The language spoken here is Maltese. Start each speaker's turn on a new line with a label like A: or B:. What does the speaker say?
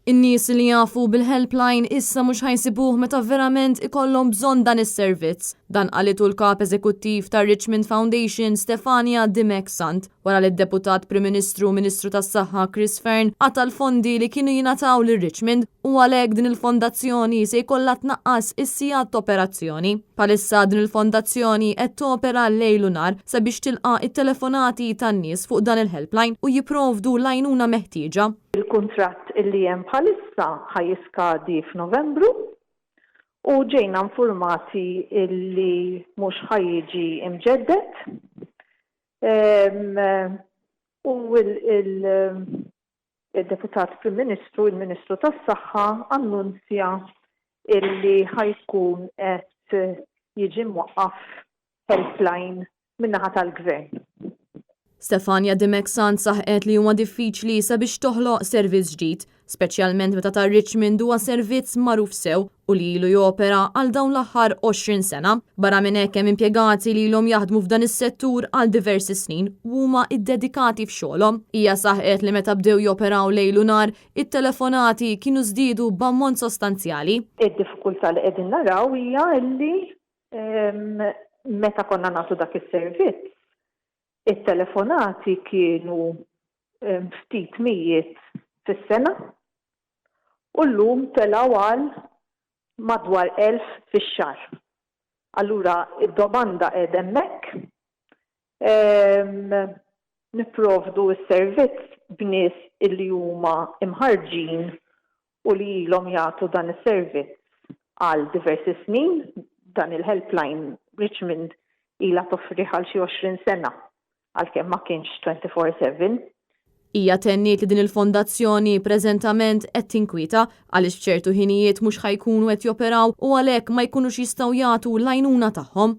A: In-nies li jafu bil-helpline issa mhux ħajsibuh meta verament ikollhom bżonn dan is-servizz. Dan qalitu l-kap eżekuttiv tar Richmond Foundation Stefania Dimek-Sant wara li d-deputat Prim Ministru Ministru tas-Saħħa Chris Fearn għata l-fondi li kienu jingħataw lil Richmond u għalhekk din il-fondazzjoni se jkollha tnaqqas is-sigħat ta' operazzjoni. Palissa din il-fondazzjoni qed topera lejl u nar sabiex tilqa' it-telefonati tan-nies fuq dan il-helpline u jipprovdu l-għajnuna meħtieġa.
B: Il-kuntratt illi hemm bħalissa ħajiskadi f'Novembru u ġejna informati illi mhux ħajjiġi imġeddet. U il-deputat Prim Ministru, il-Ministru tas-Saħħa annunzja illi ħajkun qed jiġi mwaqqaf helpline min-naħa tal-Gvern.
A: Stefania Dimek-Sant saħqet li huwa diffiċli sabiex toħloq servizz ġdid, speċjalment meta tar Richmond huwa servizz magħruf sew u li ilu jopera għal dawn l-aħħar 20 sena. Barra minn hekk hemm impjegati li ilhom jaħdmu f'dan is-settur għal diversi snin u huma iddedikati f'xogħolhom. Hija saħqet li meta bdew joperaw lejl u nar, it-telefonati kienu żdiedu b'ammont sostanzjali.
B: Id-diffikultà li qegħdin naraw hija li meta konna nagħtu dak is-servizz it-telefonati kienu ftit mijiet fis-sena u llum telgħu għal madwar 1000 fix-xahar. Allura id-domanda qiegħda hemmhekk nipprovdu s-servizz b'nies illi huma imħarġin u li ilhom jagħtu dan is-servizz għal diversi snin. Dan il-helpline Richmond ilha toffri għal xi 20 sena. Għalkemm ma kienx 24/7.
A: Hija tenniet li din il-fondazzjoni preżentament qed tinkwita għaliex f'ċertu ħinijiet mhux ħajkunu qed joperaw u għalhekk ma jkunux jistgħu jagħtu l-għajnuna tagħhom.